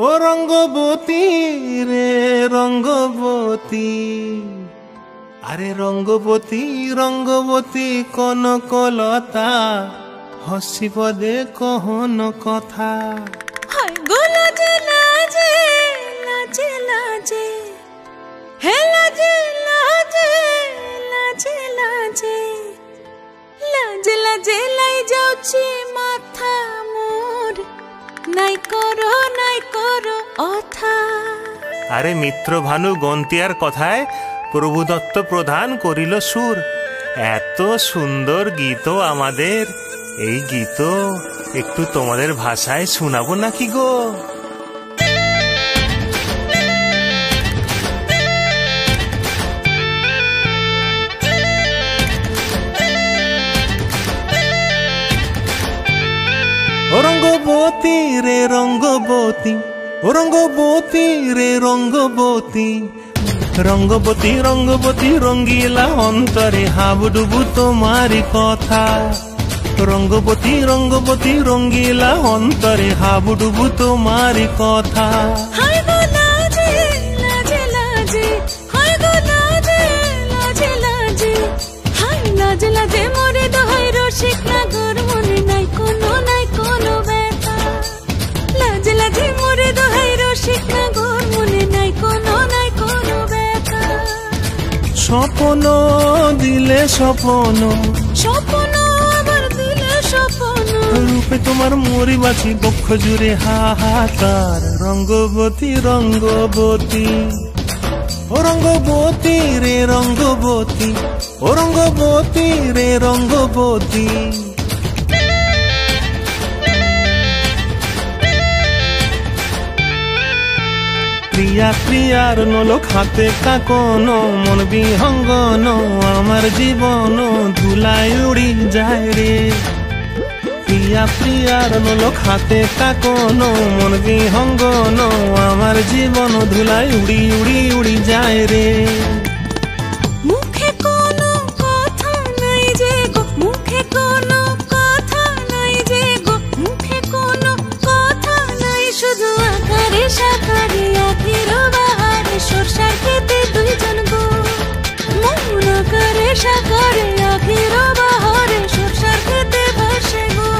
ও রঙ্গবতী রে রঙ্গবতী, আরে রঙ্গবতী রঙ্গবতী কনকলতা, হসিব দে কহন কথা। হায় গো লাজে লাজে লাজে লাজে, হে লাজে লাজে লাজে লাজে, লাজে লাজে লাই যাଉଛି মাথা মোর, নাই করো অথা। আরে মিত্র ভানু গন্তিয়ার কথায় প্রভুদত্ত প্রধান করিল সুর। এত সুন্দর গীত আমাদের, এই গীত একটু তোমাদের ভাষায় শোনাবো নাকি গো? ও রঙ্গবতী রে রঙ্গবতী, ও রঙ্গবতী রে রঙ্গবতী, রঙ্গবতী রঙ্গবতী রঙ্গিলা অন্তরে হাবুডুবু তোমারি কথা। রঙ্গবতী রঙ্গবতী রঙ্গিলা অন্তরে হাবুডুবু তোমারি কথা। হায় গো লাজে লাজে লাজে, হায় গো লাজে লাজে লাজে, হায় লাজে লাজে মোরে দোহাই রসিক নাগর, মনে নাই কোনো ব্যথা। লাজে লাজে মোরে দোহাই রসিক নাগর, মনে নাই কোনো ব্যথা। স্বপ্ন দিলে স্বপ্ন, স্বপ্ন আবার দিলে স্বপ্ন, রূপে তোমার মরি বাছি বক্ষ জুড়ে হাহাকার। রঙ্গবতী রঙ্গবতী, ও রঙ্গবতী রে রঙ্গবতী, ও রঙ্গবতী রে রঙ্গবতী। প্রিয়া প্রিয়ার নলোক হাতে কাকন, মন বিহঙ্গন আমার জীবন ধুলায় উড়ি যায় রে। প্রিয়া প্রিয়ার নলোক হাতে কাকন, মন বিহঙ্গন আমার জীবন ধুলায় উড়ি উড়ি উড়ি যায় রে। মুখে কোনো কথা নাই যে গো, মুখে কোনো কথা নাই যে গো, মুখে কোনো কথা নাই, শুধু আকারে সাকারে আখির বাহারে সরষার খেতে দুইজন গো। মন আকারে সাকারে আখির বাহারে সরষার খেতে ভাসে গো।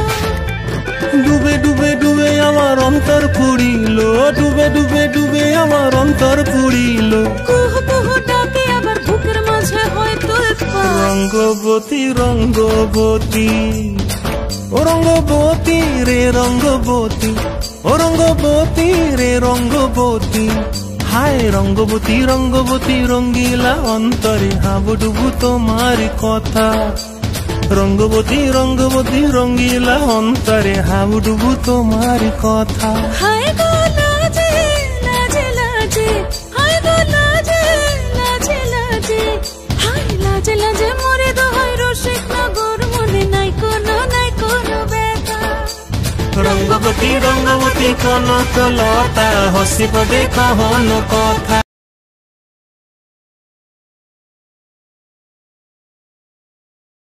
ডুবে ডুবে ডুবে আমার অন্তর পুড়িল, ডুবে ডুবে ডুবে আমার অন্তর পুড়িল। কুহ কুহ ডাকে আবার বুকের মাঝে হয় তোলপাড়। রঙ্গবতী রঙ্গবতী, ও রঙ্গবতী রে রঙ্গবতী, ও রঙ্গবতী রে রঙ্গবতী। হায় রঙ্গবতী রঙ্গবতী রঙ্গিলা অন্তরে হাবুডুবু তোমারি কথা। রঙ্গবতী রঙ্গবতী রঙ্গিলা অন্তরে হাবুডুবু তোমারি কথা। হায় গো লাজে লাজে লাজে, হায় গো লাজে লাজে লাজে, হায় লাজে লাজে মোরে দোহাই রসিক নগর, মনে নাই কোনো ব্যথা। রঙ্গবতী রঙ্গবতী কনকলতা, হসিব দে কহন কথা।